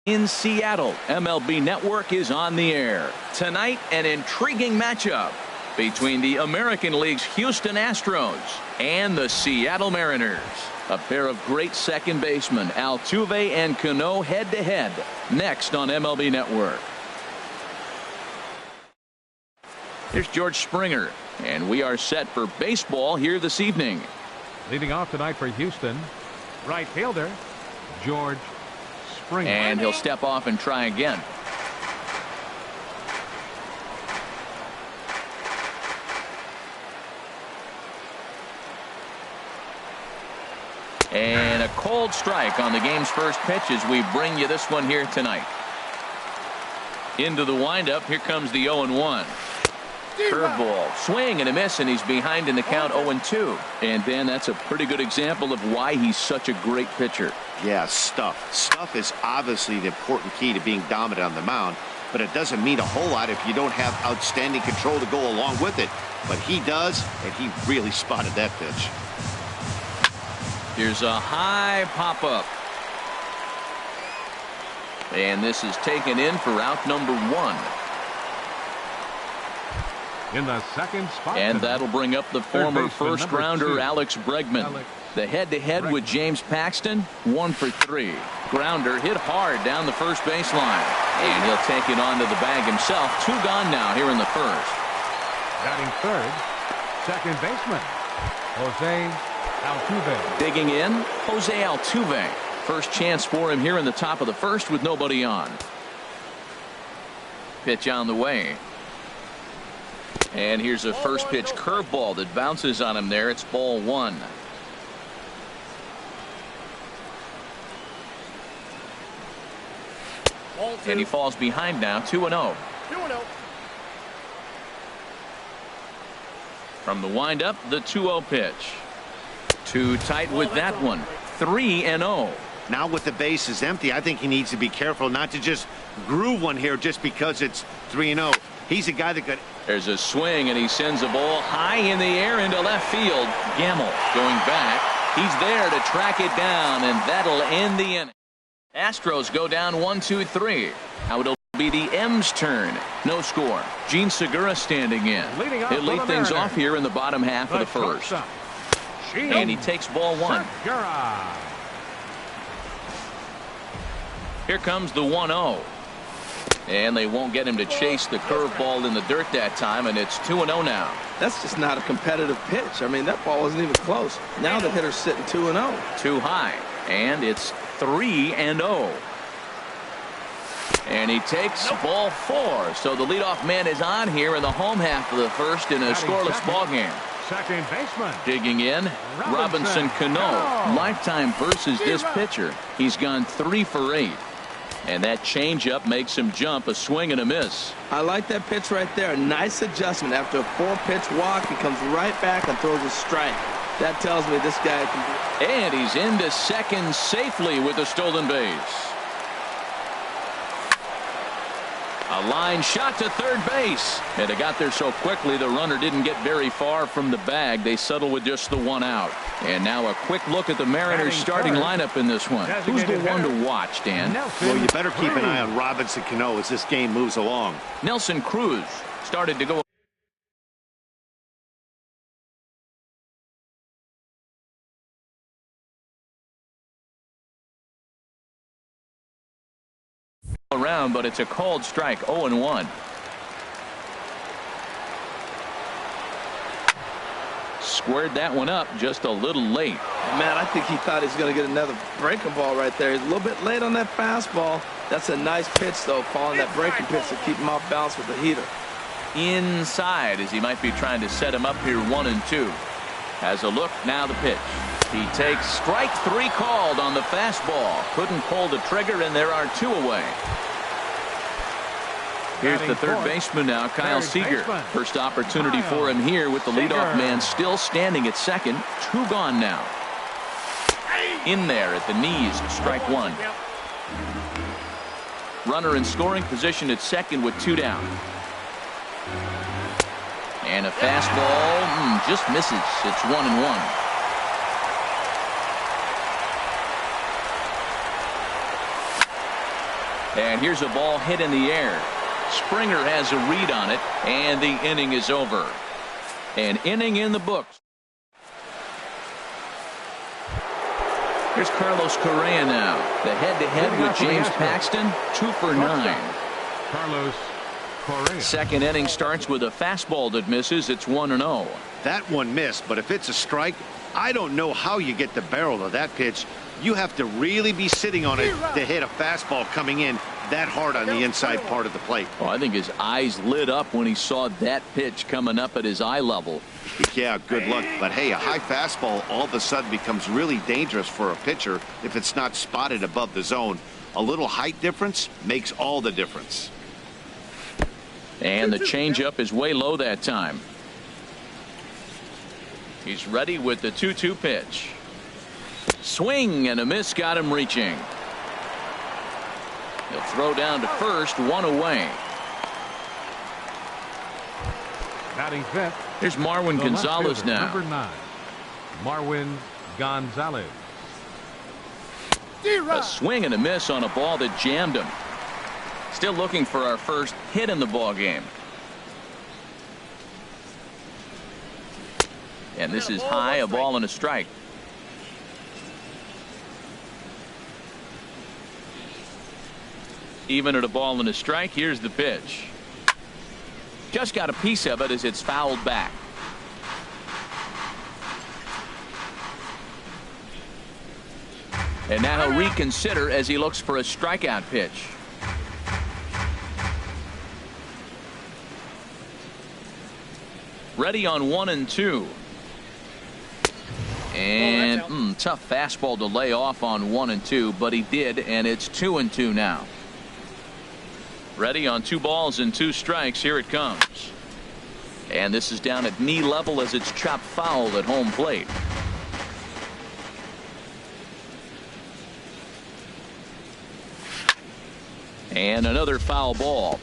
In Seattle, MLB Network is on the air. Tonight, an intriguing matchup between the American League's Houston Astros and the Seattle Mariners. A pair of great second basemen, Altuve and Cano, head-to-head. Next on MLB Network. Here's George Springer, and we are set for baseball here this evening. Leading off tonight for Houston, right fielder, George Springer. And he'll step off and try again. And a cold strike on the game's first pitch as we bring you this one here tonight. Into the windup, here comes the 0-1. Curveball, swing and a miss, and he's behind in the count 0-2. And Dan, that's a pretty good example of why he's such a great pitcher. Yeah, stuff. Stuff is obviously the important key to being dominant on the mound, but it doesn't mean a whole lot if you don't have outstanding control to go along with it. But he does, and he really spotted that pitch. Here's a high pop-up. And this is taken in for out number 1. In the second spot. And that'll bring up the former first-rounder Alex Bregman. The head-to-head with James Paxton, 1 for 3. Grounder hit hard down the first baseline. And he'll take it onto the bag himself. 2 gone now here in the first. Batting third, second baseman, Jose Altuve. Digging in, Jose Altuve. First chance for him here in the top of the first with nobody on. Pitch on the way. And here's a first pitch curveball that bounces on him there. It's ball 1. And he falls behind now, 2-0. From the windup, the 2-0 pitch. Too tight with that one. 3-0. Now with the bases empty, I think he needs to be careful not to just groove one here just because it's 3-0. He's a guy that could. There's a swing, and he sends a ball high in the air into left field. Gamble going back. He's there to track it down, and that'll end the inning. Astros go down 1-2-3. Now it'll be the M's turn. No score. Gene Segura standing in. He'll lead things off here in the bottom half of the first. And he takes ball 1. Here comes the 1-0. And they won't get him to chase the curveball in the dirt that time, and it's 2-0 now. That's just not a competitive pitch. I mean, that ball wasn't even close. Now the hitter's sitting 2-0. Too high, and it's 3-0. And he takes ball 4. So the leadoff man is on here in the home half of the first in a scoreless ball game. Second baseman. Digging in, Robinson Cano. Lifetime versus this pitcher. He's gone 3 for 8. And that changeup makes him jump, a swing and a miss. I like that pitch right there. A nice adjustment. After a 4-pitch walk, he comes right back and throws a strike. That tells me this guy can do. And he's into second safely with a stolen base. A line shot to third base. And it got there so quickly the runner didn't get very far from the bag. They settle with just the 1 out. And now a quick look at the Mariners starting lineup in this one. Who's the one to watch, Dan? Well, you better keep an eye on Robinson Cano as this game moves along. Nelson Cruz started to go around, but it's a called strike. 0-1. Squared that one up just a little late. Man, I think he thought he was going to get another breaking ball right there. He's a little bit late on that fastball. That's a nice pitch, though, following that breaking pitch to keep him off balance with the heater. Inside, as he might be trying to set him up here 1-2. Has a look, now the pitch. He takes strike 3 called on the fastball. Couldn't pull the trigger, and there are 2 away. Here's the third baseman now, Kyle Seager. First opportunity for him here with the leadoff man still standing at second. 2 gone now. In there at the knees, strike 1. Runner in scoring position at second with 2 down. And a fastball just misses. It's 1-1. And here's a ball hit in the air. Springer has a read on it, and the inning is over. An inning in the books. Here's Carlos Correa now. The head-to-head with James Paxton, 2 for 9. Carlos Correa. Second inning starts with a fastball that misses. It's 1-0. That one missed, but if it's a strike, I don't know how you get the barrel of that pitch. You have to really be sitting on it to hit a fastball coming in that hard on the inside part of the plate. Oh, I think his eyes lit up when he saw that pitch coming up at his eye level. Yeah, good luck. But hey, a high fastball all of a sudden becomes really dangerous for a pitcher if it's not spotted above the zone. A little height difference makes all the difference. And the changeup is way low that time. He's ready with the 2-2 pitch. Swing and a miss, got him reaching. He'll throw down to first, 1 away. Batting fifth. Here's Marwin the Gonzalez now. Number 9, Marwin Gonzalez. A swing and a miss on a ball that jammed him. Still looking for our first hit in the ball game. And this is high, a ball and a strike. Even at a ball and a strike, here's the pitch. Just got a piece of it as it's fouled back. And now he'll reconsider as he looks for a strikeout pitch. Ready on 1-2. And tough fastball to lay off on 1-2, but he did, and it's 2-2 now. Ready on 2 balls and 2 strikes. Here it comes. And this is down at knee level as it's chopped foul at home plate. And another foul ball.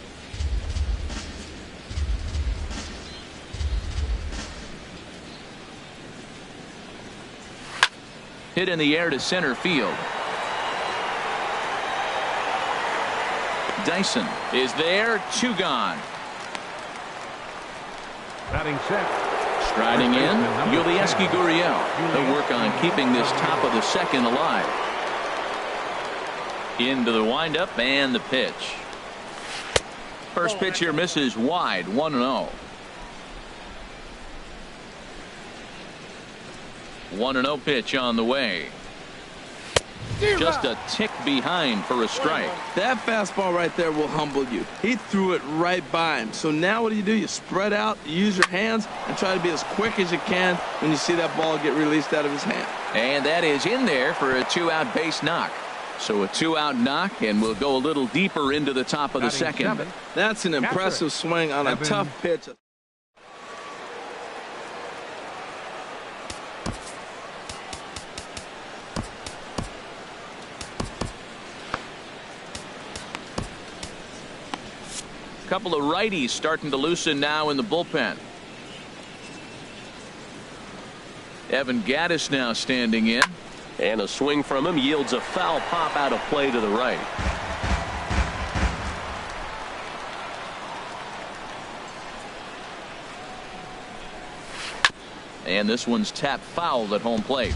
Hit in the air to center field. Dyson is there, 2 gone. Batting set. Striding in, Yulieski Gurriel. He'll work on keeping this top of the second alive. Into the windup and the pitch. First pitch here misses wide, 1-0. 1-0 pitch on the way. Just a tick behind for a strike. That fastball right there will humble you. He threw it right by him. So now what do? You spread out, you use your hands, and try to be as quick as you can when you see that ball get released out of his hand. And that is in there for a 2-out base knock. So a 2-out knock, and we'll go a little deeper into the top of the second. That's an impressive swing on a tough pitch. Couple of righties starting to loosen now in the bullpen. Evan Gattis now standing in. And a swing from him yields a foul pop out of play to the right. And this one's tapped foul at home plate.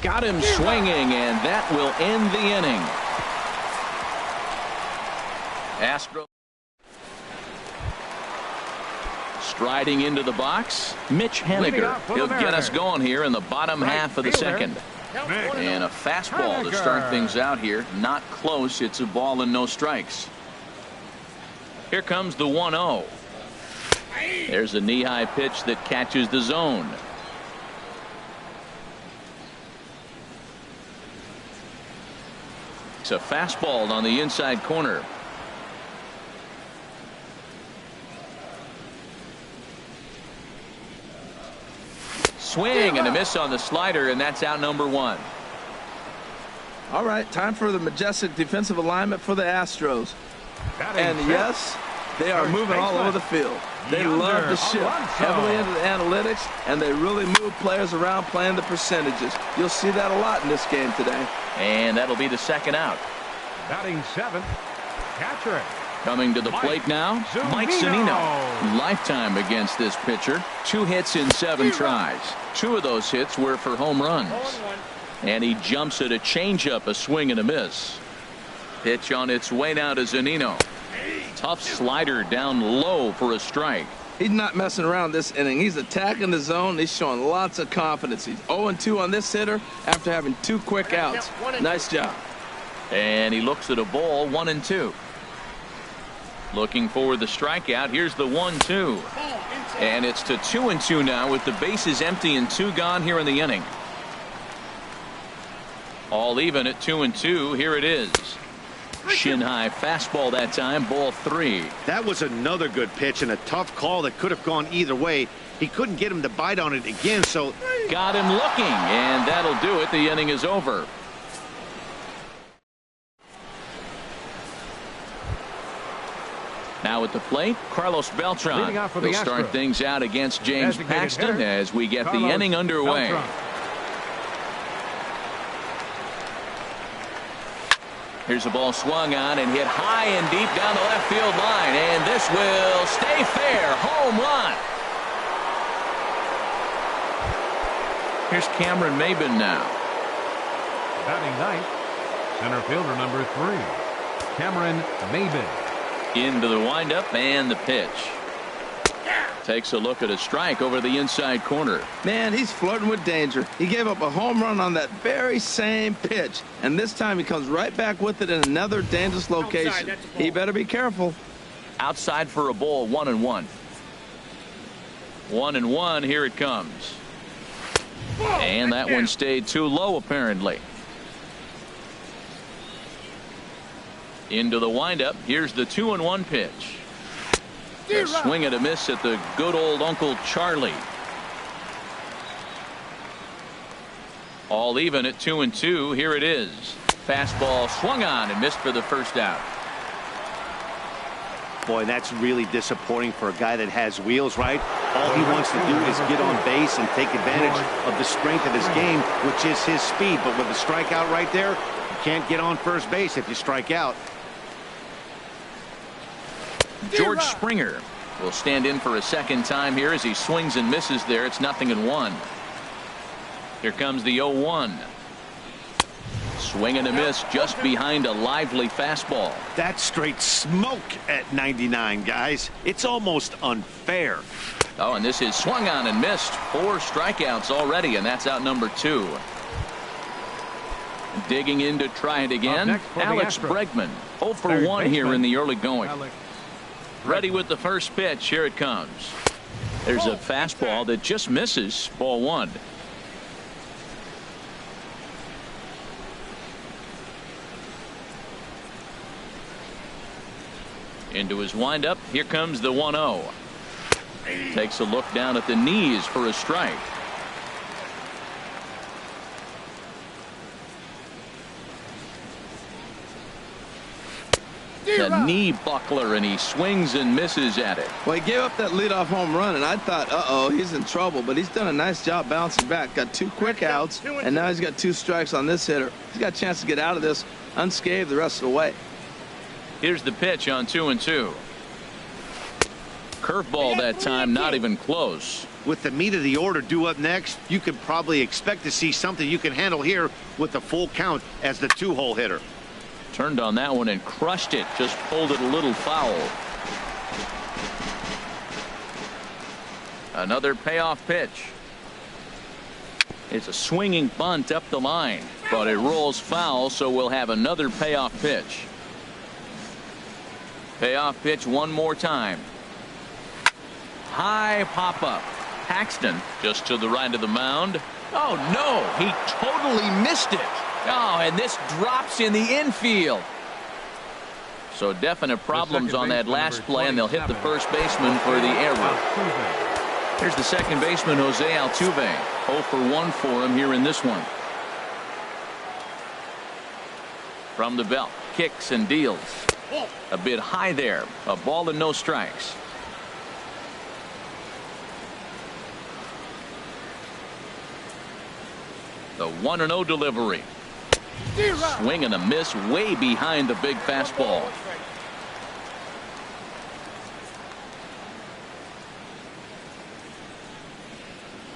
Got him swinging, and that will end the inning. Astro striding into the box, Mitch Haniger. He'll get us going here in the bottom half of the second. And a fastball to start things out here. Not close. It's a ball and no strikes. Here comes the 1-0. There's a knee-high pitch that catches the zone. It's a fastball on the inside corner. Swing and a miss on the slider, and that's out number 1. All right, time for the majestic defensive alignment for the Astros. And yes, they are moving all over the field. They love to shift heavily into the analytics, and they really move players around playing the percentages. You'll see that a lot in this game today. And that'll be the second out. Batting seventh, catcher. Coming to the plate now, Mike Zunino. Lifetime against this pitcher. 2 hits in 7 tries. 2 of those hits were for home runs. And he jumps at a changeup, a swing and a miss. Pitch on its way now to Zunino. Tough slider down low for a strike. He's not messing around this inning. He's attacking the zone. He's showing lots of confidence. He's 0-2 on this hitter after having 2 quick outs. Nice job. And he looks at a ball, 1-2. Looking for the strikeout. Here's the 1-2. And it's to 2-2 now with the bases empty and 2 gone here in the inning. All even at 2-2. Here it is. Shin high fastball that time, ball 3. That was another good pitch and a tough call that could have gone either way. He couldn't get him to bite on it again, so got him looking, and that'll do it. The inning is over. Now at the plate, Carlos Beltran will start things out against James Paxton as we get the inning underway. Here's the ball swung on and hit high and deep down the left field line, and this will stay fair. Home run. Here's Cameron Maybin now. Batting ninth, center fielder number 3, Cameron Maybin. Into the windup and the pitch. Takes a look at a strike over the inside corner. Man, he's flirting with danger. He gave up a home run on that very same pitch, and this time he comes right back with it in another dangerous location. He better be careful. Outside for a ball, 1-1. 1-1, here it comes. And that one stayed too low apparently. Into the windup. Here's the 2-1 pitch. A swing and a miss at the good old Uncle Charlie. All even at 2-2. Here it is. Fastball swung on and missed for the first out. boy, that's really disappointing for a guy that has wheels, right? All he wants to do is get on base and take advantage of the strength of his game, which is his speed. But with a strikeout right there, you can't get on first base if you strike out. George Springer will stand in for a second time here as he swings and misses there. It's 0-1. Here comes the 0-1. Swing and a miss just behind a lively fastball. That's straight smoke at 99, guys. It's almost unfair. Oh, and this is swung on and missed. 4 strikeouts already, and that's out number 2. Digging in to try it again, Alex Bregman. 0 for 1 here in the early going. Ready with the first pitch. Here it comes. There's a fastball that just misses. Ball 1. Into his windup. Here comes the 1-0. Takes a look down at the knees for a strike. The knee buckler, and he swings and misses at it. Well, he gave up that leadoff home run, and I thought, uh-oh, he's in trouble. But he's done a nice job bouncing back. Got 2 quick outs, and now he's got 2 strikes on this hitter. He's got a chance to get out of this unscathed the rest of the way. Here's the pitch on 2-2. Curveball that time, not even close. With the meat of the order due up next, you could probably expect to see something you can handle here with the full count as the 2-hole hitter. Turned on that one and crushed it. Just pulled it a little foul. Another payoff pitch. It's a swinging bunt up the line, but it rolls foul, so we'll have another payoff pitch. Payoff pitch one more time. High pop up. Paxton just to the right of the mound. Oh no, he totally missed it. Oh, and this drops in the infield. So definite problems on that last play, and they'll hit the first baseman for the error. Here's the second baseman, Jose Altuve. 0 for 1 for him here in this one. From the belt, kicks and deals. A bit high there. A ball and no strikes. The 1-0 delivery. Swing and a miss way behind the big fastball.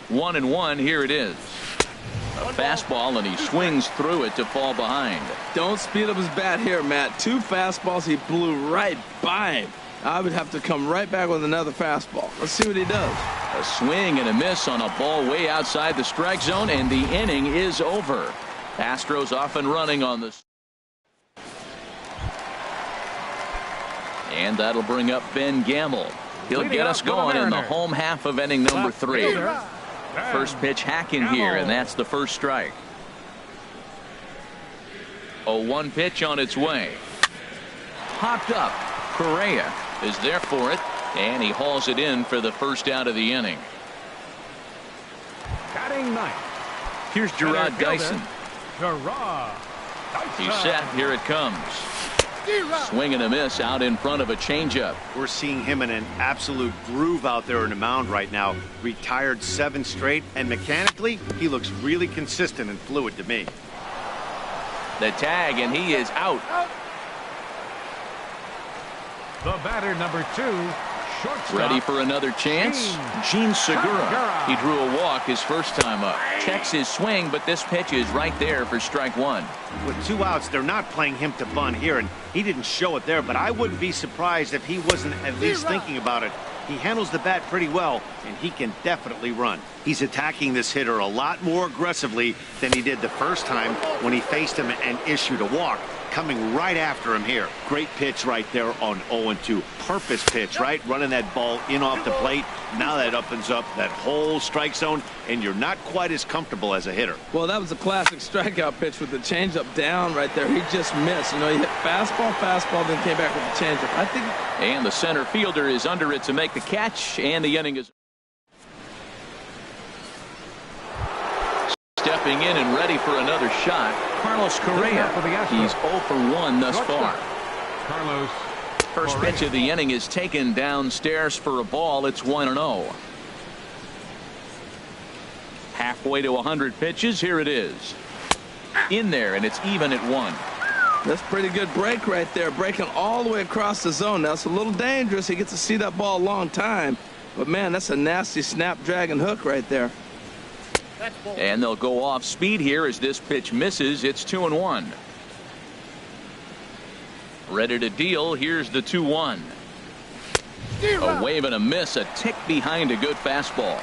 One and one, here it is. A fastball, and he swings through it to fall behind. Don't speed up his bat here, Matt. 2 fastballs, he blew right by him. I would have to come right back with another fastball. Let's see what he does. A swing and a miss on a ball way outside the strike zone, and the inning is over. Astros off and running on this. And that'll bring up Ben Gamble. He'll get us going in the home half of inning number 3. First pitch hacking here, and that's the first strike. 0-1 pitch on its way. Popped up. Correa is there for it, and he hauls it in for the first out of the inning. Batting ninth. Here's Gerard Dyson. He's set. Here it comes. Swing and a miss out in front of a changeup. We're seeing him in an absolute groove out there in the mound right now. Retired 7 straight, and mechanically, he looks really consistent and fluid to me. The tag, and he is out. The batter, number 2, shortstop. Ready for another chance? Gene Segura. He drew a walk his first time up. Checks his swing, but this pitch is right there for strike 1. With 2 outs, they're not playing him to bunt here, and he didn't show it there, but I wouldn't be surprised if he wasn't at least thinking about it. He handles the bat pretty well, and he can definitely run. He's attacking this hitter a lot more aggressively than he did the first time when he faced him and issued a walk. Coming right after him here. Great pitch right there on 0-2. Purpose pitch, right? Running that ball in off the plate. Now that opens up that whole strike zone, and you're not quite as comfortable as a hitter. Well, that was a classic strikeout pitch with the changeup down right there. He just missed. You know, he hit fastball, then came back with the changeup. I think. And the center fielder is under it to make the catch, and the inning is. Stepping in and ready for another shot, Carlos Correa. He's 0 for 1 thus far. Carlos. First pitch of the inning is taken downstairs for a ball. It's 1-0. Halfway to 100 pitches. Here it is. In there, and it's even at 1. That's pretty good break right there. Breaking all the way across the zone. Now, it's a little dangerous. He gets to see that ball a long time. But, man, that's a nasty snap-dragon hook right there. And they'll go off speed here as this pitch misses. It's 2-1. Ready to deal. Here's the 2-1. A wave and a miss. A tick behind a good fastball.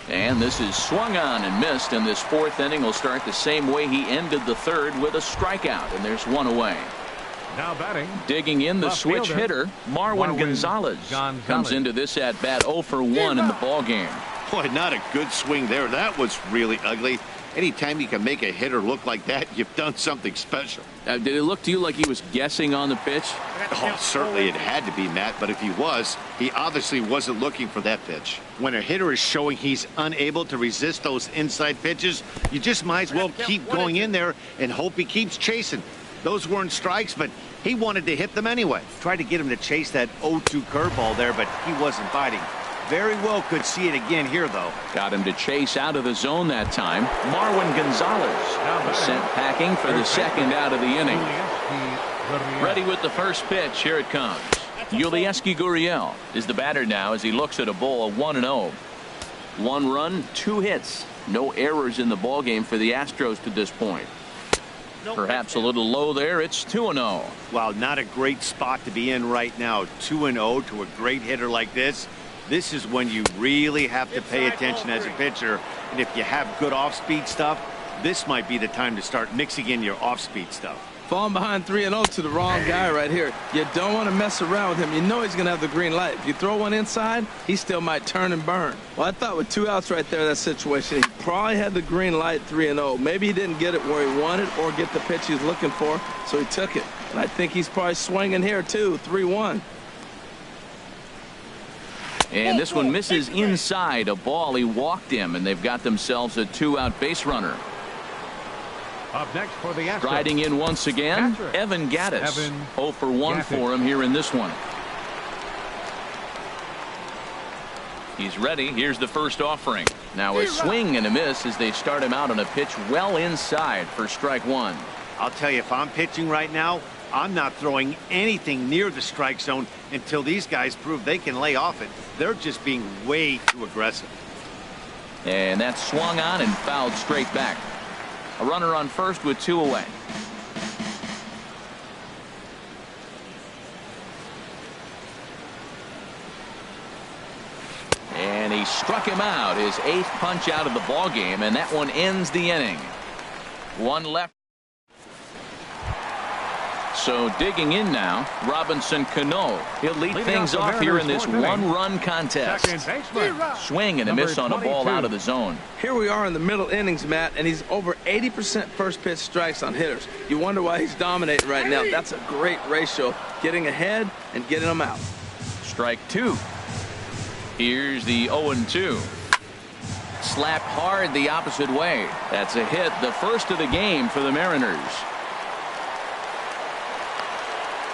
And this is swung on and missed, and this 4th inning will start the same way he ended the 3rd with a strikeout, and there's 1 away. Now batting. Digging in the switch hitter, Marwin Gonzalez comes into this at bat 0 for 1 in the ball game. Boy, not a good swing there. That was really ugly. Anytime you can make a hitter look like that, you've done something special. Did it look to you like he was guessing on the pitch? Oh, certainly it had to be, Matt, but if he was, he obviously wasn't looking for that pitch. When a hitter is showing he's unable to resist those inside pitches, you just might as well keep going in there and hope he keeps chasing. Those weren't strikes, but he wanted to hit them anyway. Tried to get him to chase that 0-2 curveball there, but he wasn't biting. Very well could see it again here, though. Got him to chase out of the zone that time. Marwin Gonzalez sent packing for the 2nd out of the inning. Ready with the first pitch. Here it comes. Yulieski Gurriel is the batter now as he looks at a ball 1-0. 1 run, 2 hits. No errors in the ballgame for the Astros to this point. Perhaps a little low there. It's 2-0. Wow, not a great spot to be in right now. 2-0 to a great hitter like this. This is when you really have to pay attention as a pitcher. And if you have good off-speed stuff, this might be the time to start mixing in your off-speed stuff. Falling behind 3-0 to the wrong guy right here. You don't want to mess around with him. You know he's going to have the green light. If you throw one inside, he still might turn and burn. Well, I thought with 2 outs right there, that situation, he probably had the green light 3-0. Maybe he didn't get it where he wanted or get the pitch he was looking for, so he took it. And I think he's probably swinging here, too, 3-1. And this one misses inside a ball. He walked him, and they've got themselves a 2-out base runner. Up next for the Astros. Riding in once again, Evan Gattis. 0 for 1 for him here in this one. He's ready. Here's the first offering. Now a swing and a miss as they start him out on a pitch well inside for strike one. I'll tell you, if I'm pitching right now, I'm not throwing anything near the strike zone until these guys prove they can lay off it. They're just being way too aggressive. And that's swung on and fouled straight back. A runner on first with 2 away. And he struck him out, his 8th punch out of the ball game, and that one ends the inning. One left. So digging in now, Robinson Cano. He'll lead things off here in this one-run contest. Swing and a miss on a ball out of the zone. Here we are in the middle innings, Matt, and he's over 80% first pitch strikes on hitters. You wonder why he's dominating right now. That's a great ratio, getting ahead and getting them out. Strike 2. Here's the 0-2. Slapped hard the opposite way. That's a hit, the first of the game for the Mariners.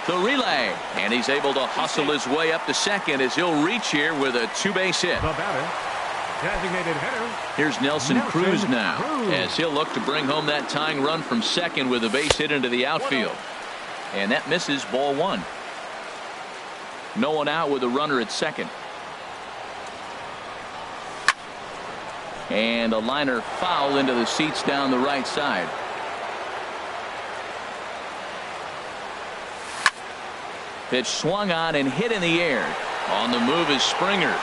The relay, and he's able to hustle his way up to second as he'll reach here with a 2-base hit. The batter, designated hitter. Here's Nelson Cruz now as he'll look to bring home that tying run from second with a base hit into the outfield. And that misses, ball one. No one out with a runner at second. And a liner foul into the seats down the right side. Pitch swung on and hit in the air. On the move is Springer.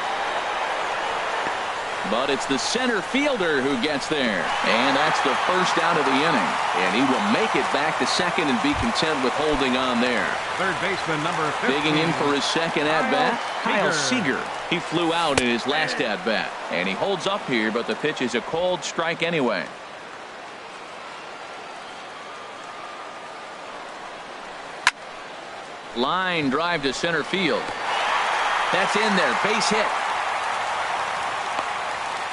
But it's the center fielder who gets there. And that's the first out of the inning. And he will make it back to second and be content with holding on there. Third baseman number 15. Digging in for his second at-bat, Kyle Seager. He flew out in his last at-bat. And he holds up here, but the pitch is a called strike anyway. Line drive to center field. That's in there. Base hit.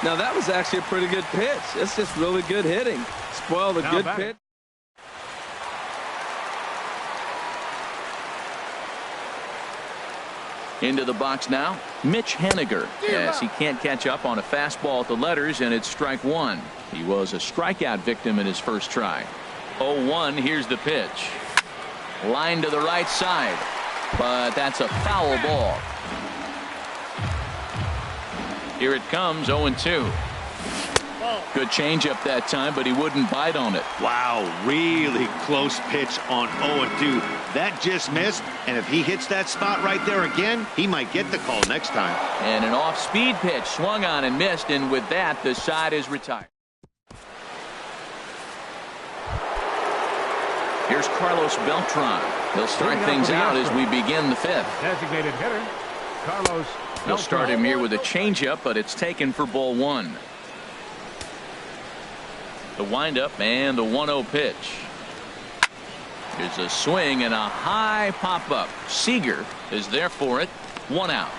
Now that was actually a pretty good pitch. It's just really good hitting. Spoiled a good pitch. Into the box now, Mitch Haniger, as he can't catch up on a fastball at the letters, and it's strike one. He was a strikeout victim in his first try. 0-1. Here's the pitch. Line to the right side, but that's a foul ball. Here it comes, 0-2. Good changeup that time, but he wouldn't bite on it. Wow, really close pitch on 0-2. That just missed, and if he hits that spot right there again, he might get the call next time. And an off-speed pitch swung on and missed, and with that, the side is retired. Here's Carlos Beltran. He'll start things out as we begin the fifth. Designated hitter, Carlos. They'll start him here with a changeup, but it's taken for ball one. The windup and the 1-0 pitch. There's a swing and a high pop-up. Seager is there for it. 1 out.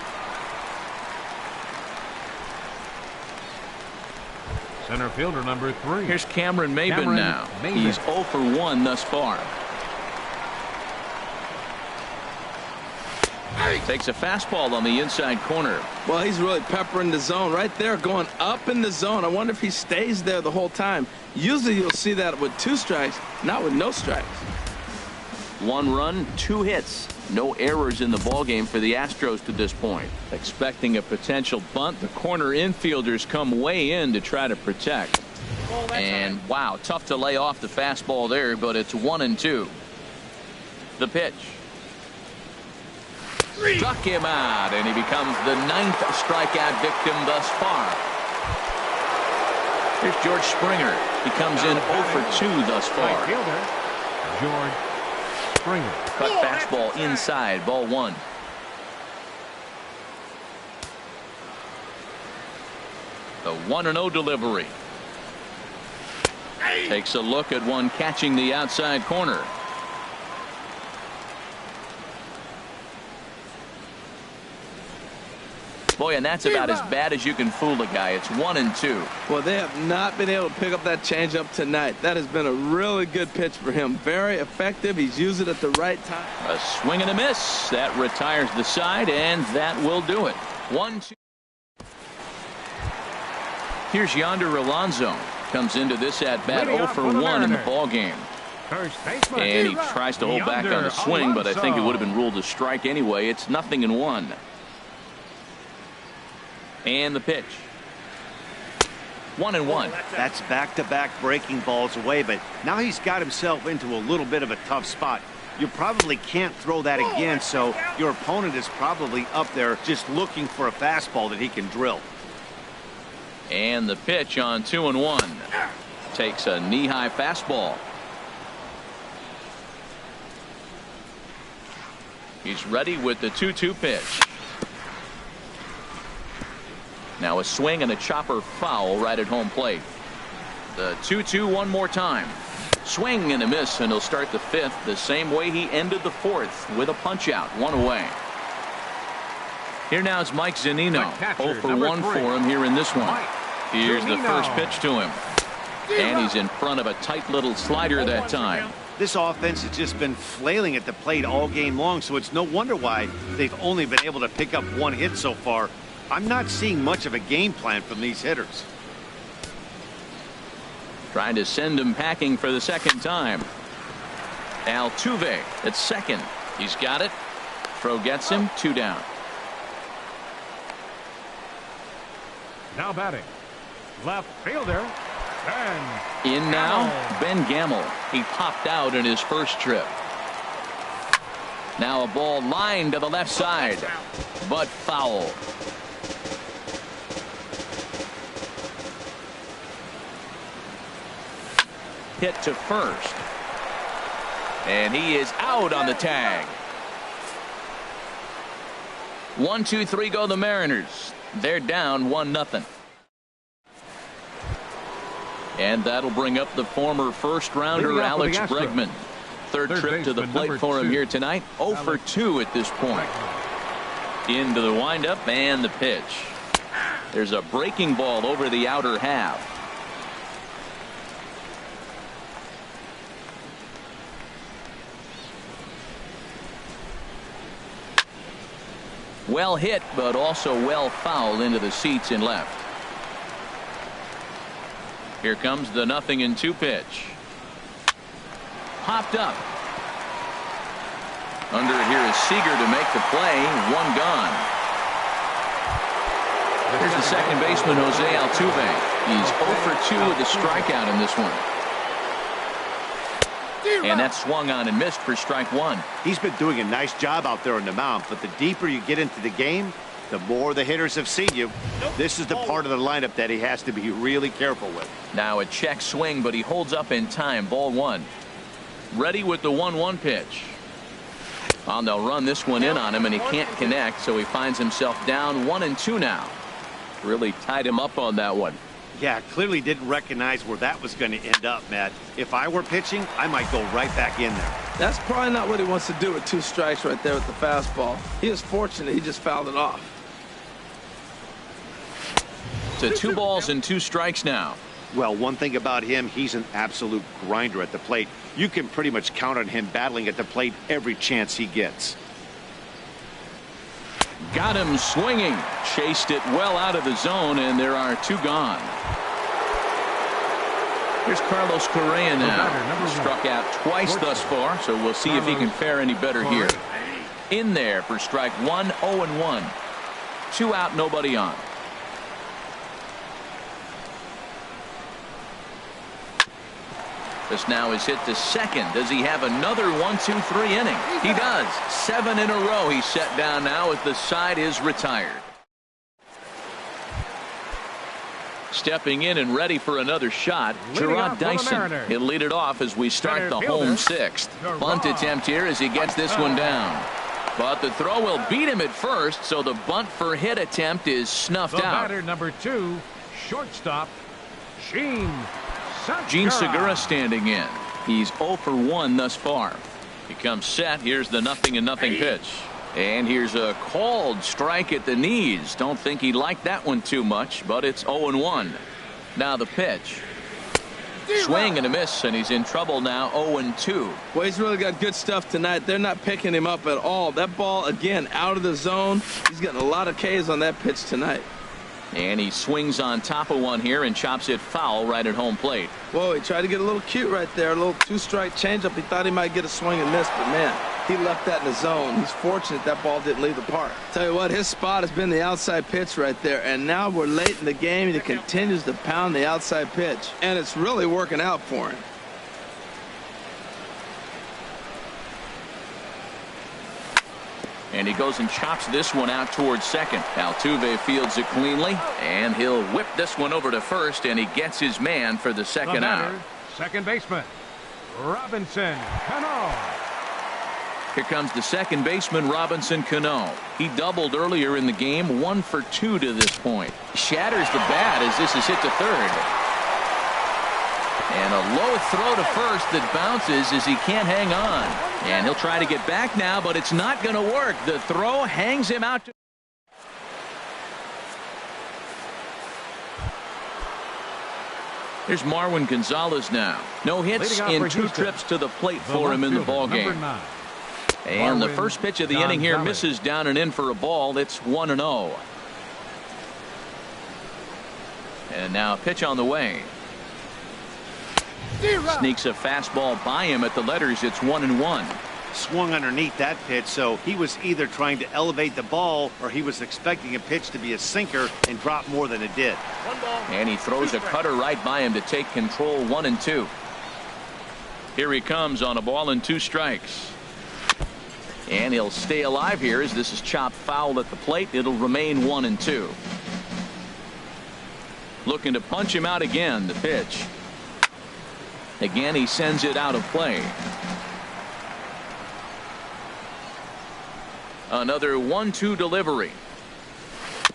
Center fielder number 3. Here's Cameron Maybin now. He's 0 for 1 thus far. Takes a fastball on the inside corner. Well, he's really peppering the zone right there, going up in the zone. I wonder if he stays there the whole time. Usually you'll see that with 2 strikes, not with no strikes. 1 run, 2 hits. No errors in the ballgame for the Astros to this point. Expecting a potential bunt, the corner infielders come way in to try to protect. And wow, tough to lay off the fastball there, but it's 1-2. The pitch. Struck him out, and he becomes the 9th strikeout victim thus far. Here's George Springer. He comes in 0 for 2 thus far. Right fielder, George Springer. Cut fastball inside, ball 1. The 1-0 delivery. Takes a look at one catching the outside corner. Boy, and that's about as bad as you can fool a guy. It's 1-2. Well, they have not been able to pick up that changeup tonight. That has been a really good pitch for him. Very effective. He's used it at the right time. A swing and a miss. That retires the side, and that will do it. 1-2. Here's Yonder Alonso. Comes into this at bat 0 for 1 in the ball game. And he tries to hold back on the swing, but I think it would have been ruled a strike anyway. It's 0-1. And the pitch. 1-1. That's back-to-back breaking balls away, but now he's got himself into a little bit of a tough spot. You probably can't throw that again, so your opponent is probably up there just looking for a fastball that he can drill. And the pitch on 2-1. Takes a knee-high fastball. He's ready with the 2-2 pitch. Now a swing and a chopper foul right at home plate. The 2-2 one more time. Swing and a miss, and he'll start the fifth the same way he ended the fourth with a punch out, 1 away. Here now is Mike Zunino. 0 for 1 for him here in this one. Here's the first pitch to him. And he's in front of a tight little slider that time. This offense has just been flailing at the plate all game long, so it's no wonder why they've only been able to pick up 1 hit so far. I'm not seeing much of a game plan from these hitters. Trying to send him packing for the second time. Altuve at second. He's got it. Throw gets him. 2 down. Now batting. Left fielder. Ben. In now, Ben Gamel. He popped out in his first trip. Now a ball lined to the left side, but foul. Hit to first. And he is out on the tag. 1, 2, 3 go the Mariners. They're down 1-0. And that'll bring up the former first-rounder Alex Bregman. Third trip to the plate for him here tonight. 0 for 2 at this point. Into the windup and the pitch. There's a breaking ball over the outer half. Well hit, but also well fouled into the seats in left. Here comes the 0-2 pitch. Popped up. Under it here is Seager to make the play. 1 gone. Here's the second baseman, Jose Altuve. He's 0 for 2 with a strikeout in this one. And that swung on and missed for strike 1. He's been doing a nice job out there on the mound, but the deeper you get into the game, the more the hitters have seen you. This is the part of the lineup that he has to be really careful with. Now a check swing, but he holds up in time. Ball 1. Ready with the 1-1 pitch. Well, they'll run this one in on him, and he can't connect, so he finds himself down 1-2 now. Really tied him up on that one. Yeah, clearly didn't recognize where that was going to end up, Matt. If I were pitching, I might go right back in there. That's probably not what he wants to do with 2 strikes right there with the fastball. He is fortunate he just fouled it off. To 2 balls and 2 strikes now. Well, one thing about him, he's an absolute grinder at the plate. You can pretty much count on him battling at the plate every chance he gets. Got him swinging. Chased it well out of the zone, and there are 2 gone. Here's Carlos Correa now. Struck out twice thus far, so we'll see if he can fare any better here. In there for strike 1, 0-1. 2 out, nobody on. This now is hit to second. Does he have another 1-2-3 inning? He does. 7 in a row he's set down now as the side is retired. Stepping in and ready for another shot, Gerard Dyson. He'll lead it off as we start the home 6th. Bunt attempt here as he gets this one down. But the throw will beat him at first, so the bunt for hit attempt is snuffed out. Batter number 2, shortstop, Gene Segura standing in. He's 0 for 1 thus far. He comes set. Here's the 0-0 pitch. And here's a called strike at the knees. Don't think he liked that one too much, but it's 0-1. Now the pitch. Swing and a miss, and he's in trouble now. 0-2. Well, he's really got good stuff tonight. They're not picking him up at all. That ball, again, out of the zone. He's getting a lot of Ks on that pitch tonight. And he swings on top of one here and chops it foul right at home plate. Whoa, he tried to get a little cute right there. A little two-strike changeup. He thought he might get a swing and miss, but man, he left that in the zone. He's fortunate that ball didn't leave the park. Tell you what, his spot has been the outside pitch right there, and now we're late in the game, and he continues to pound the outside pitch, and it's really working out for him. And he goes and chops this one out towards second. Altuve fields it cleanly, and he'll whip this one over to first, and he gets his man for the second out. Second baseman, Robinson Cano. Here comes the second baseman, Robinson Cano. He doubled earlier in the game, 1 for 2 to this point. Shatters the bat as this is hit to third. And a low throw to first that bounces as he can't hang on. And he'll try to get back now, but it's not going to work. The throw hangs him out. Here's Marwin Gonzalez now. No hits in 2 trips to the plate for him in the ball game. And the first pitch of the inning here misses down and in for a ball. It's 1-0. And now a pitch on the way. Sneaks a fastball by him at the letters. It's 1-1. Swung underneath that pitch, so he was either trying to elevate the ball or he was expecting a pitch to be a sinker and drop more than it did. And he throws a cutter right by him to take control. 1-2. Here he comes on a ball and 2 strikes. And he'll stay alive here as this is chopped foul at the plate. It'll remain 1-2. Looking to punch him out again. The pitch. Again, he sends it out of play. Another 1-2 delivery.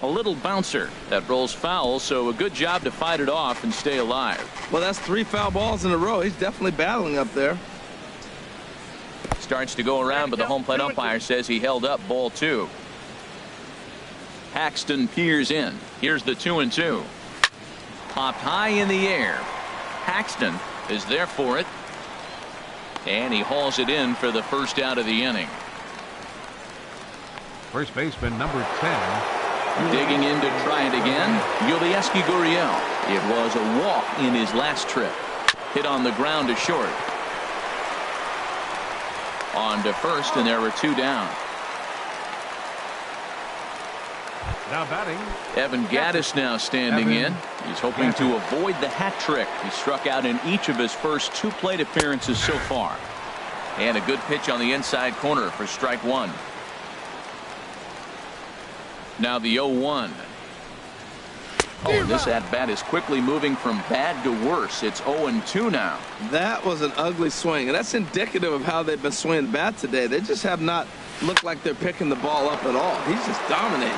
A little bouncer that rolls foul, so a good job to fight it off and stay alive. Well, that's 3 foul balls in a row. He's definitely battling up there. Starts to go around, but the home plate umpire says he held up ball 2. Paxton peers in. Here's the 2-2. Popped high in the air. Paxton is there for it, and he hauls it in for the first out of the inning. First baseman number 10. Digging in to try it again, Yulieski Gurriel. It was a walk in his last trip. Hit on the ground to short. On to first, and there were 2 down. Now batting, Evan Gattis now standing in. He's hoping to avoid the hat trick. He struck out in each of his first 2 plate appearances so far. And a good pitch on the inside corner for strike 1. Now the 0-1. Oh, and this at bat is quickly moving from bad to worse. It's 0-2 now. That was an ugly swing, and that's indicative of how they've been swinging the bat today. They just have not looked like they're picking the ball up at all. He's just dominating.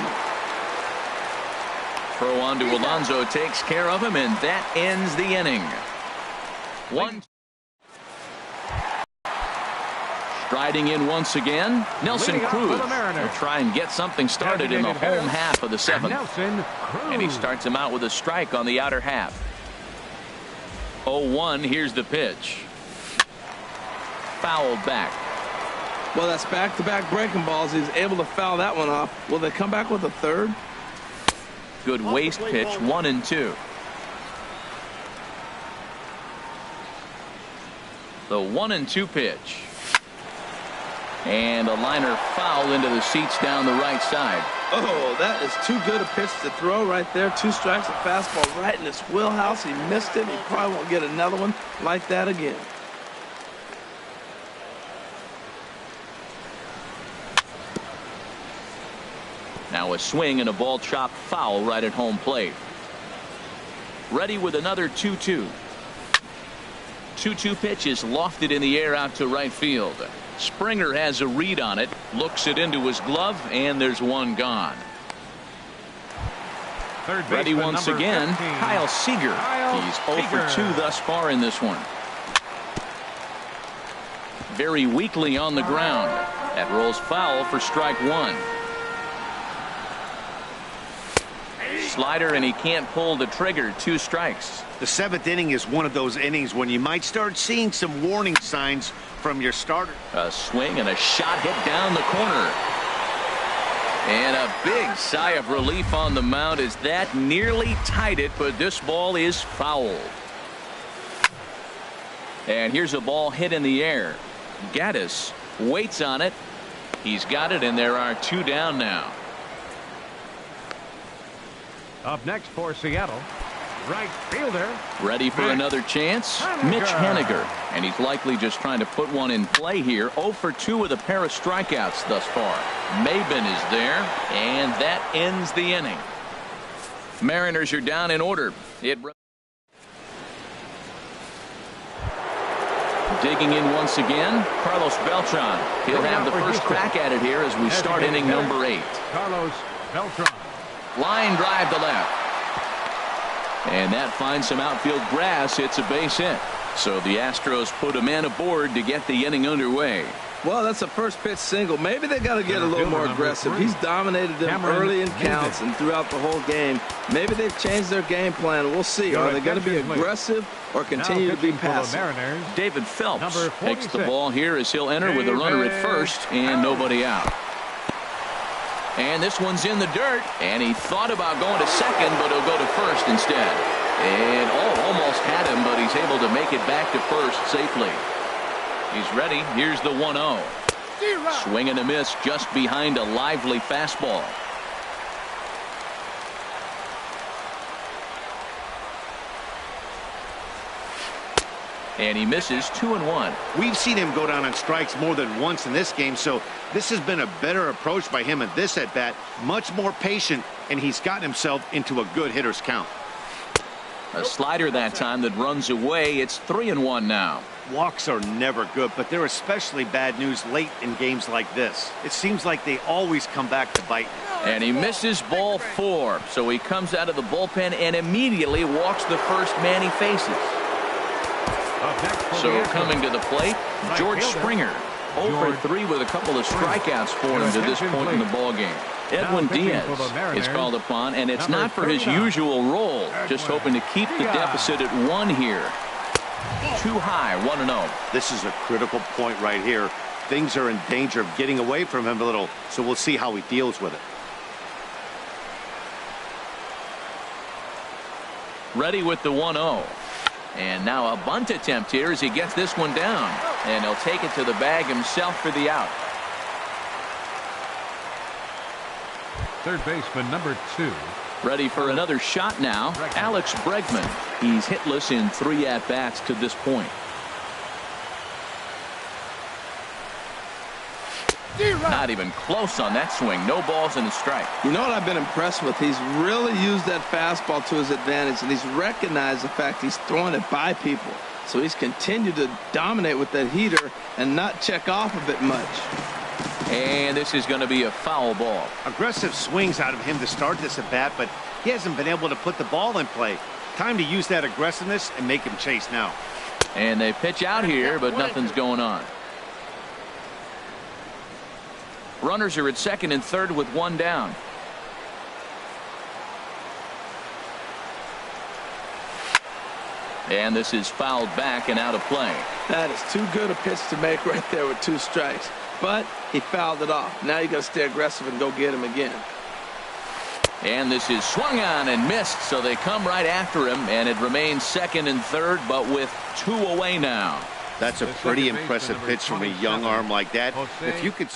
Throw on to Alonso takes care of him, and that ends the inning. 1. Striding in once again, Nelson Cruz will try and get something started in the home half of the 7th. And he starts him out with a strike on the outer half. 0-1. Here's the pitch. Fouled back. Well, that's back-to-back breaking balls. He's able to foul that one off. Will they come back with a third? Good waist pitch. 1-2. The 1-2 pitch. And a liner foul into the seats down the right side. Oh, that is too good a pitch to throw right there. 2 strikes, a fastball right in his wheelhouse. He missed it. He probably won't get another one like that again. Now a swing and a ball chopped foul right at home plate. Ready with another 2-2. 2-2 pitch is lofted in the air out to right field. Springer has a read on it, looks it into his glove, and there's one gone. Ready once again, 15. Kyle Seager. He's 0 for 2 thus far in this one. Very weakly on the ground. That rolls foul for strike 1. Slider, and he can't pull the trigger. 2 strikes. The 7th inning is one of those innings when you might start seeing some warning signs from your starter. A swing and a shot hit down the corner. And a big sigh of relief on the mound as that nearly tied it, but this ball is fouled. And here's a ball hit in the air. Gaddis waits on it. He's got it, and there are 2 down now. Up next for Seattle, right fielder. Ready for another chance? Mitch Haniger. And he's likely just trying to put one in play here. 0 for 2 with a pair of strikeouts thus far. Maben is there, and that ends the inning. Mariners are down in order. Digging in once again, Carlos Beltran. He'll have the first crack at it here as we start inning number 8. Carlos Beltran. Line drive to left. And that finds some outfield grass. It's a base hit. So the Astros put a man aboard to get the inning underway. Well, that's a first pitch single. Maybe they got to get a little more aggressive. He's dominated them early in counts and throughout the whole game. Maybe they've changed their game plan. We'll see. Are they going to be aggressive or continue to be passive? David Phelps takes the ball here as he'll enter with a runner at first and nobody out. And this one's in the dirt, and he thought about going to second, but he'll go to first instead. And almost had him, but he's able to make it back to first safely. He's ready. Here's the 1-0. Swing and a miss just behind a lively fastball. And he misses 2-1. We've seen him go down on strikes more than once in this game, so this has been a better approach by him at this at-bat. Much more patient, and he's gotten himself into a good hitter's count. A slider that time that runs away. It's 3-1 now. Walks are never good, but they're especially bad news late in games like this. It seems like they always come back to bite. And he misses ball 4, so he comes out of the bullpen and immediately walks the first man he faces. So coming to the plate, George Springer. 0 for 3 with a couple of strikeouts for him to this point in the ballgame. Edwin Diaz is called upon, and it's not for his usual role. Just hoping to keep the deficit at 1 here. Too high, 1-0. This is a critical point right here. Things are in danger of getting away from him a little, so we'll see how he deals with it. Ready with the 1-0. And now a bunt attempt here as he gets this one down. And he'll take it to the bag himself for the out. Third baseman number 2. Ready for another shot now. Alex Bregman. He's hitless in 3 at-bats to this point. Not even close on that swing. No balls and a strike. You know what I've been impressed with? He's really used that fastball to his advantage, and he's recognized the fact he's throwing it by people. So he's continued to dominate with that heater and not check off of it much. And this is going to be a foul ball. Aggressive swings out of him to start this at bat, but he hasn't been able to put the ball in play. Time to use that aggressiveness and make him chase now. And they pitch out here, but nothing's going on. Runners are at second and third with 1 down. And this is fouled back and out of play. That is too good a pitch to make right there with 2 strikes. But he fouled it off. Now you got to stay aggressive and go get him again. And this is swung on and missed, so they come right after him, and it remains second and third, but with 2 away now. That's a pretty impressive pitch from a young arm like that. If you could...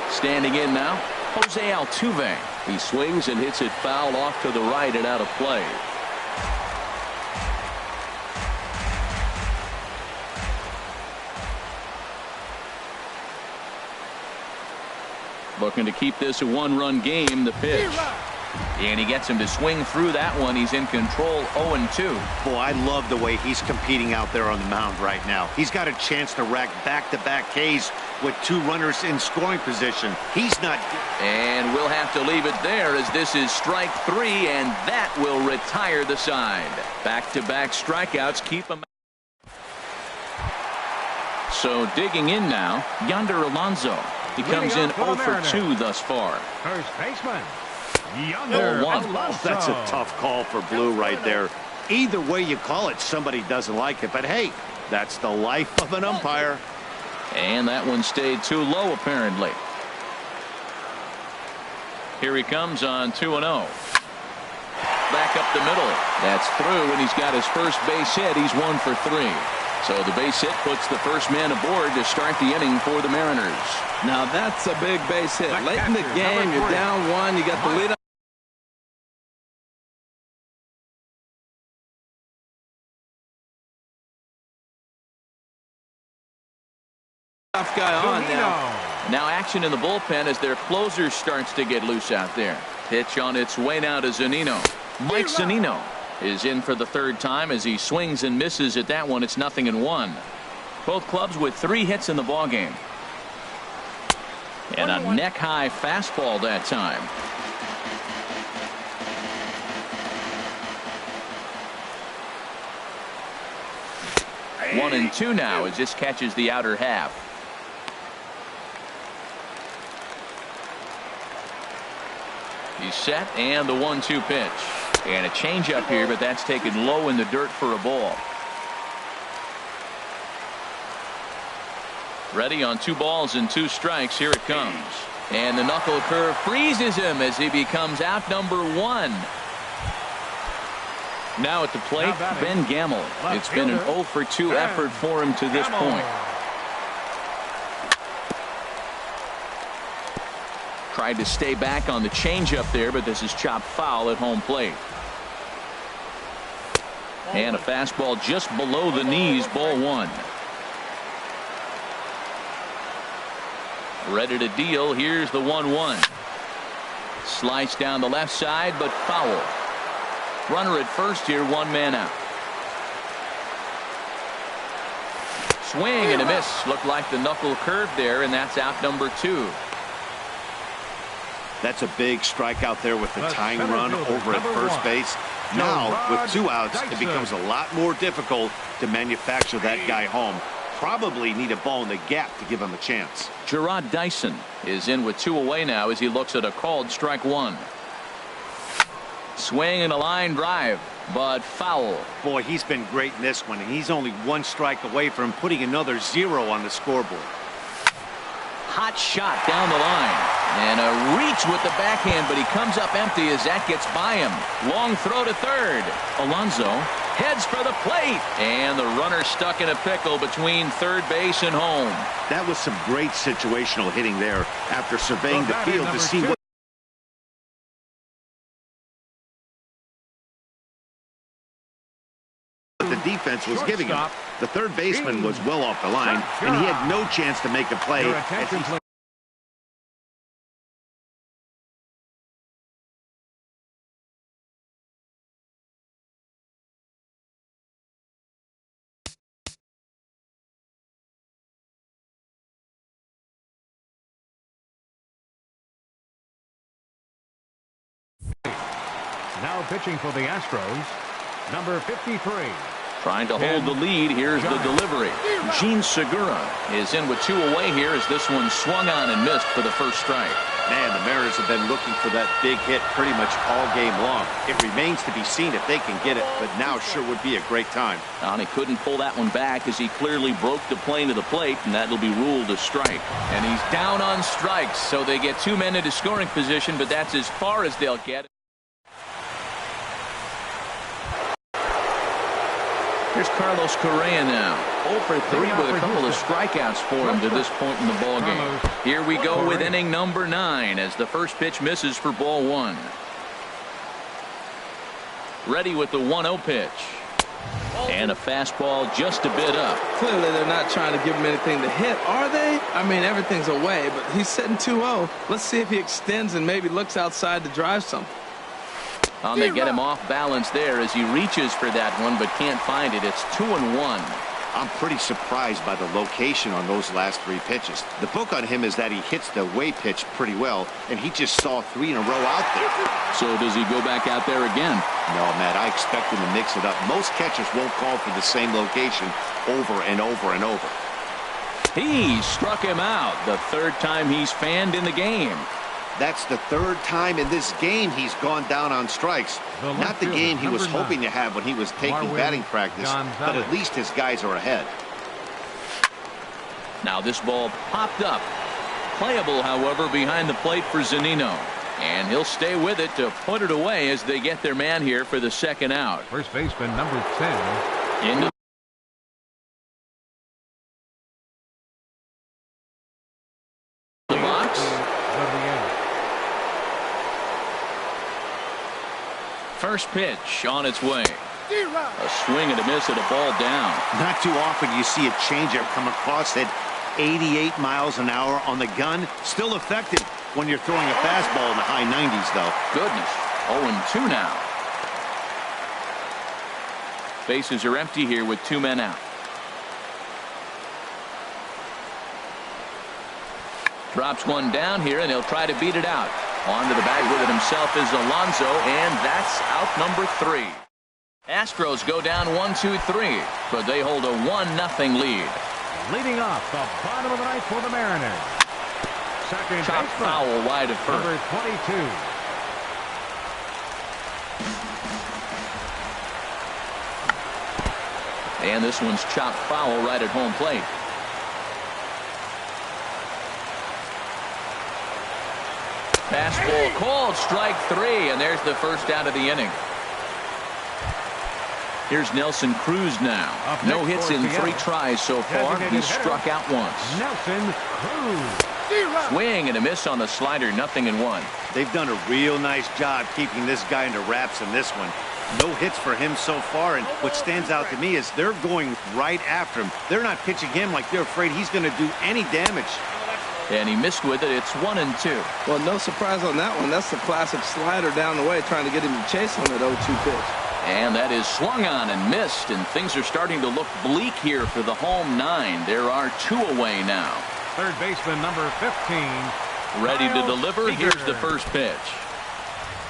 Standing in now, Jose Altuve. He swings and hits it foul off to the right and out of play. Looking to keep this a 1-run game. The pitch. And he gets him to swing through that one. He's in control, 0-2. Boy, I love the way he's competing out there on the mound right now. He's got a chance to rack back-to-back Ks with 2 runners in scoring position. He's not... And we'll have to leave it there as this is strike 3, and that will retire the side. Back-to-back strikeouts keep him. So digging in now, Yonder Alonso. He comes in 0 for 2 thus far. First baseman. That's a tough call for Blue right there. Either way you call it, somebody doesn't like it. But hey, That's the life of an umpire. And that one stayed too low, apparently. Here he comes on 2-0. Back up the middle. That's through, and he's got his first base hit. He's 1 for 3. So the base hit puts the first man aboard to start the inning for the Mariners. Now that's a big base hit. Late in the game, you're down 1. You got the lead up. Tough guy on now. Now action in the bullpen as their closer starts to get loose out there. Pitch on its way now to Zunino. Mike Zunino is in for the third time as he swings and misses at that one. It's 0-1. Both clubs with 3 hits in the ballgame. And a neck-high fastball that time. One and 2 now as this catches the outer half. He's set, and the 1-2 pitch. And a changeup here, but that's taken low in the dirt for a ball. Ready on 2 balls and 2 strikes. Here it comes. And the knuckle curve freezes him as he becomes out number 1. Now at the plate, Ben Gamel. It's been an 0 for 2 effort for him to this point. Tried to stay back on the changeup there, but this is chopped foul at home plate. And a fastball just below the knees, ball 1. Ready to deal. Here's the 1-1. Slice down the left side, but foul. Runner at first here, 1 man out. Swing and a miss. Looked like the knuckle curve there, and that's out number 2. That's a big strikeout there with the tying run over at first base. Now, with 2 outs, it becomes a lot more difficult to manufacture that guy home. Probably need a ball in the gap to give him a chance. Gerard Dyson is in with 2 away now as he looks at a called strike 1. Swing and a line drive, but foul. Boy, he's been great in this one, and he's only 1 strike away from putting another 0 on the scoreboard. Hot shot down the line. And a reach with the backhand, but he comes up empty as that gets by him. Long throw to third. Alonso heads for the plate. And the runner stuck in a pickle between third base and home. That was some great situational hitting there after surveying the field to see what the defense was giving him. The third baseman was well off the line, and he had no chance to make a play. Now pitching for the Astros, number 53. Trying to hold the lead. Here's the delivery. Gene Segura is in with 2 away here as this one swung on and missed for the first strike. Man, the Mariners have been looking for that big hit pretty much all game long. It remains to be seen if they can get it, but now sure would be a great time. And he couldn't pull that one back as he clearly broke the plane to the plate, and that'll be ruled a strike. And he's down on strikes, so they get 2 men into scoring position, but that's as far as they'll get. Here's Carlos Correa now. 0 for 3 with a couple of strikeouts for him to this point in the ballgame. Here we go with inning number 9 as the first pitch misses for ball 1. Ready with the 1-0 pitch. And a fastball just a bit up. Clearly they're not trying to give him anything to hit, are they? I mean, everything's away, but he's sitting 2-0. Let's see if he extends and maybe looks outside to drive something. They get him off balance there as he reaches for that one but can't find it. It's 2-1. I'm pretty surprised by the location on those last 3 pitches. The book on him is that he hits the away pitch pretty well, and he just saw 3 in a row out there. So does he go back out there again? No, Matt, I expect him to mix it up. Most catchers won't call for the same location over and over and over. He struck him out the 3rd time he's fanned in the game. That's the third time in this game he's gone down on strikes. Not the game he was hoping to have when he was taking batting practice, but at least his guys are ahead. Now this ball popped up. Playable, however, behind the plate for Zunino. And he'll stay with it to put it away as they get their man here for the second out. First baseman number 10. Into the box. First pitch on its way. A swing and a miss and a ball down. Not too often you see a changeup come across at 88 miles an hour on the gun. Still effective when you're throwing a fastball in the high 90s, though. Goodness. 0-2 now. Bases are empty here with 2 men out. Drops one down here, and he'll try to beat it out. Onto the bag with it himself is Alonso, and that's out number 3. Astros go down 1-2-3, but they hold a 1-0 lead. Leading off the bottom of the ninth for the Mariners. Second Chop foul wide of first. Number 22. And this one's chopped foul right at home plate. Fastball called, strike 3, and there's the first out of the inning. Here's Nelson Cruz now. No hits in 3 tries so far. He's struck out once. Nelson Cruz. Swing and a miss on the slider, 0-1. They've done a real nice job keeping this guy under wraps in this one. No hits for him so far, and what stands out to me is they're going right after him. They're not pitching him like they're afraid he's going to do any damage. And he missed with it. It's 1-2. Well, no surprise on that one. That's the classic slider down the way, trying to get him to chase on that 0-2 pitch. And that is swung on and missed, and things are starting to look bleak here for the home 9. There are 2 away now. Third baseman number 15. Ready to deliver. Here's the first pitch.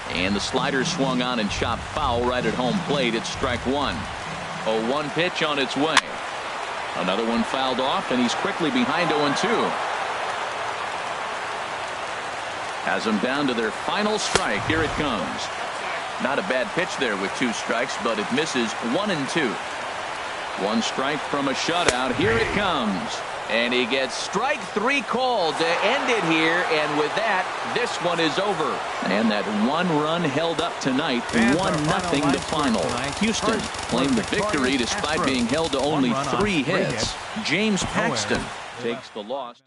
And the slider swung on and chopped foul right at home plate. It's strike 1. 0-1 pitch on its way. Another one fouled off, and he's quickly behind 0-2. Has them down to their final strike. Here it comes. Not a bad pitch there with 2 strikes, but it misses 1-2. 1 strike from a shutout. Here it comes. And he gets strike 3 called to end it here. And with that, this one is over. And that 1 run held up tonight. 1-0 the final. Houston claimed the victory despite being held to only 3 hits. James Paxton takes the loss.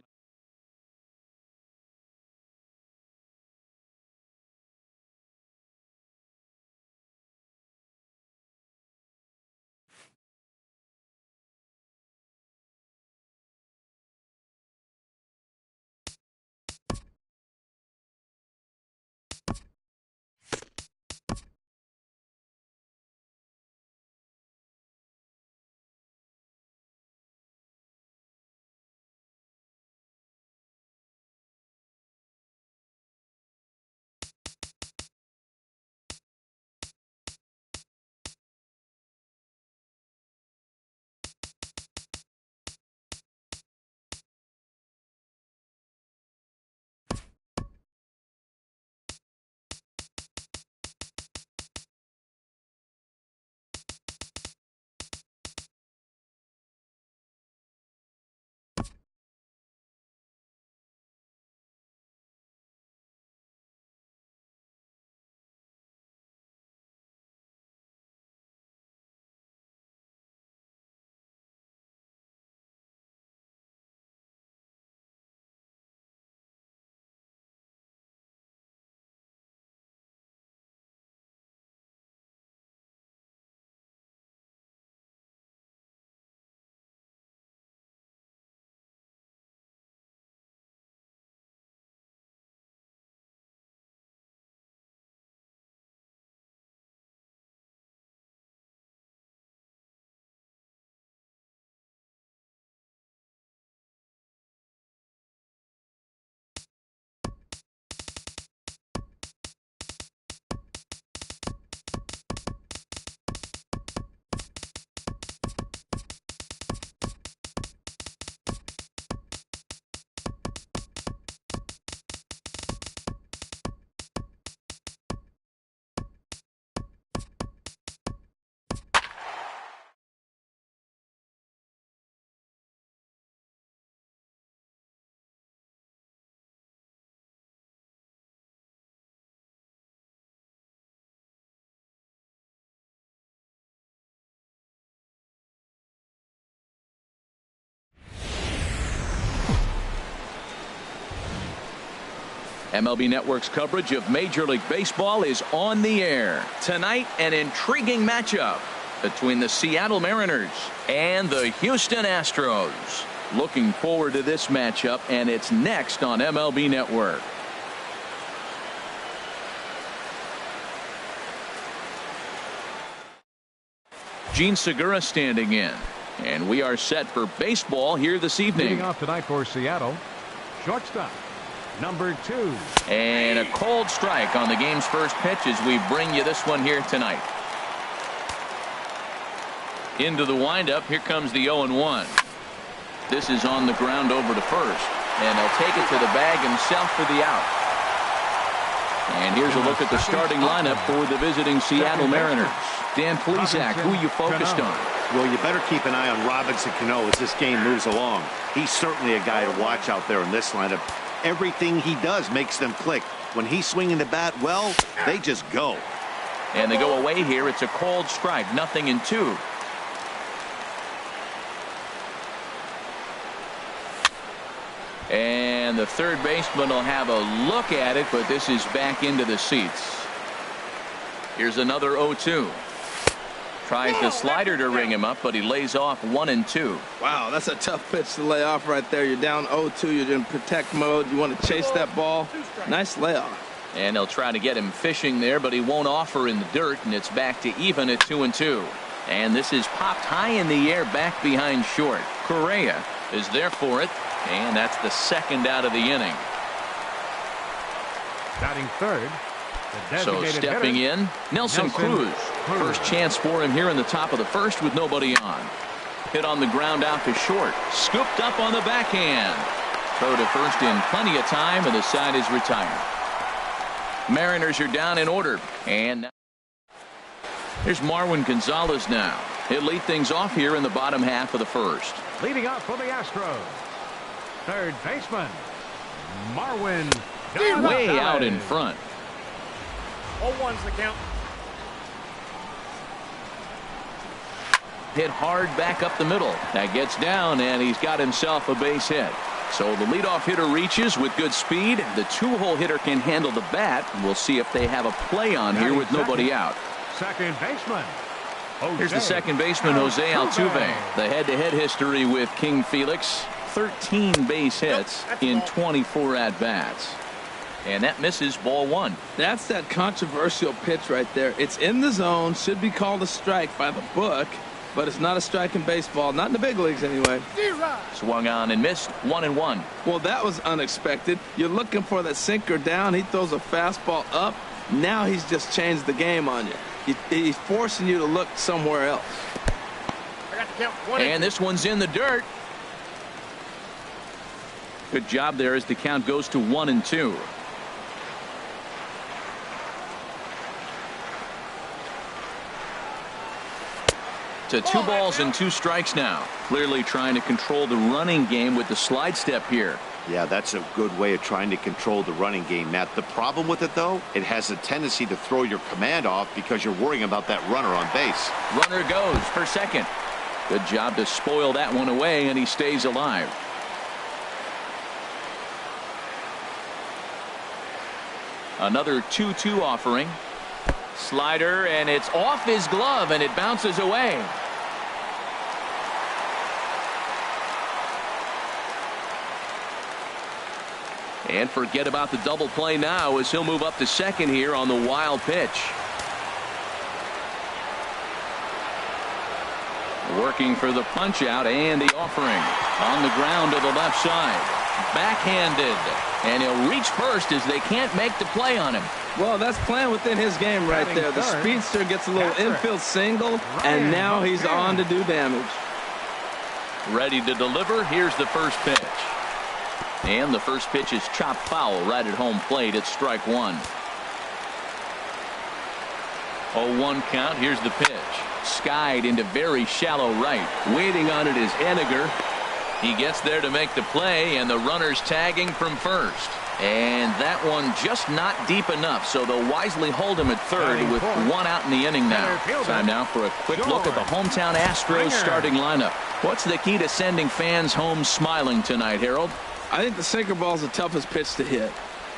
MLB Network's coverage of Major League Baseball is on the air. Tonight, an intriguing matchup between the Seattle Mariners and the Houston Astros. Looking forward to this matchup, and it's next on MLB Network. Gene Segura standing in, and we are set for baseball here this evening. Leading off tonight for Seattle, shortstop, number 2. And a cold strike on the game's first pitch as we bring you this one here tonight. Into the windup, here comes the 0-1. This is on the ground over to first, and he'll take it to the bag himself for the out. And here's a look at the starting lineup for the visiting Seattle Mariners. Dan Plesac, who you focused on? Well, you better keep an eye on Robinson Cano as this game moves along. He's certainly a guy to watch out there in this lineup. Everything he does makes them click. When he's swinging the bat, well, they just go. And they go away here. It's a cold strike, 0-2. And the third baseman will have a look at it, but this is back into the seats. Here's another 0-2. Tries the slider to ring him up, but he lays off 1-2. Wow, that's a tough pitch to lay off right there. You're down 0-2. You're in protect mode. You want to chase that ball. Nice layoff. And they'll try to get him fishing there, but he won't offer in the dirt, and it's back to even at 2-2. And this is popped high in the air back behind short. Correa is there for it, and that's the second out of the inning. Batting third. So stepping in, Nelson Cruz. First chance for him here in the top of the first with nobody on. Hit on the ground out to short. Scooped up on the backhand. Throw to first in plenty of time, and the side is retired. Mariners are down in order. And here's Marwin Gonzalez now. He'll lead things off here in the bottom half of the first. Leading off for the Astros, third baseman, Marwin. Way out in front. 0-1's the count. Hit hard back up the middle. That gets down, and he's got himself a base hit. So the leadoff hitter reaches with good speed. The two-hole hitter can handle the bat. We'll see if they have a play on here with nobody out. Second baseman. Here's the second baseman, Jose Altuve. The head-to-head history with King Felix. 13 base hits in 24 at-bats. And that misses, ball 1. That's that controversial pitch right there. It's in the zone, should be called a strike by the book, but it's not a strike in baseball, not in the big leagues anyway. Swung on and missed, 1-1. Well, that was unexpected. You're looking for that sinker down. He throws a fastball up. Now he's just changed the game on you. He's forcing you to look somewhere else. I got to count 1. And this one's in the dirt. Good job there as the count goes to 1-2. To 2 balls and 2 strikes now. Clearly trying to control the running game with the slide step here. Yeah, that's a good way of trying to control the running game, Matt. The problem with it, though, it has a tendency to throw your command off because you're worrying about that runner on base. Runner goes for second. Good job to spoil that one away, and he stays alive. Another 2-2 offering. Slider, and it's off his glove, and it bounces away. And forget about the double play now as he'll move up to second here on the wild pitch. Working for the punch out and the offering on the ground to the left side. Backhanded, and he'll reach first as they can't make the play on him. Well, that's playing within his game right there. The speedster gets a little infield single, and now he's on to do damage. Ready to deliver. Here's the first pitch. And the first pitch is chopped foul right at home plate. It's strike 1. 0-1 count. Here's the pitch. Skied into very shallow right. Waiting on it is Henniger. He gets there to make the play, and the runner's tagging from first. And that one just not deep enough, so they'll wisely hold him at third with 1 out in the inning now. Time now for a quick look at the hometown Astros starting lineup. What's the key to sending fans home smiling tonight, Harold? I think the sinker ball is the toughest pitch to hit.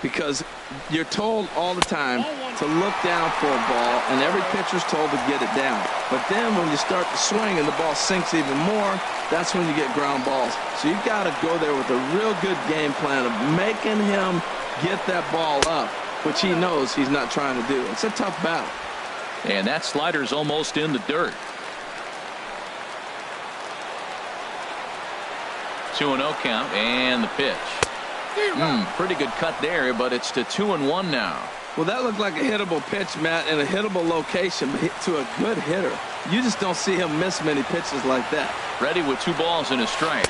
because you're told all the time to look down for a ball, and every pitcher's told to get it down. But then when you start to swing and the ball sinks even more, that's when you get ground balls. So you've got to go there with a real good game plan of making him get that ball up, which he knows he's not trying to do. It's a tough battle. And that slider's almost in the dirt. 2-0 count, and the pitch. Pretty good cut there, but it's to 2-1 now. Well, that looked like a hittable pitch, Matt, in a hittable location to a good hitter. You just don't see him miss many pitches like that. Ready with 2 balls and a strike.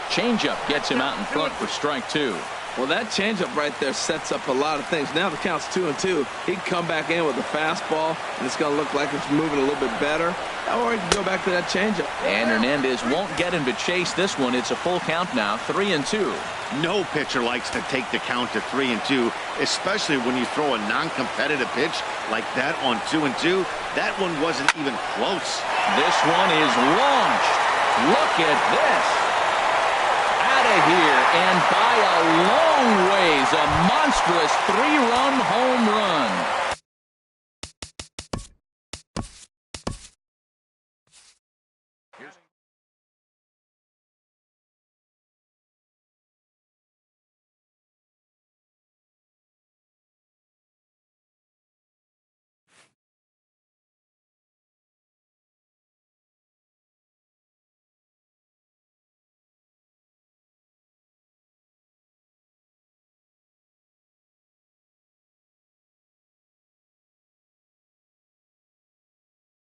Changeup gets him out in front for strike 2. Well, that changeup right there sets up a lot of things. Now the count's 2-2. He can come back in with a fastball, and it's going to look like it's moving a little bit better. Or he can go back to that changeup. And Hernandez won't get him to chase this one. It's a full count now, 3-2. No pitcher likes to take the count to 3-2, especially when you throw a non-competitive pitch like that on 2-2. That one wasn't even close. This one is launched. Look at this. Out of here, and by a long ways, a monstrous 3-run home run.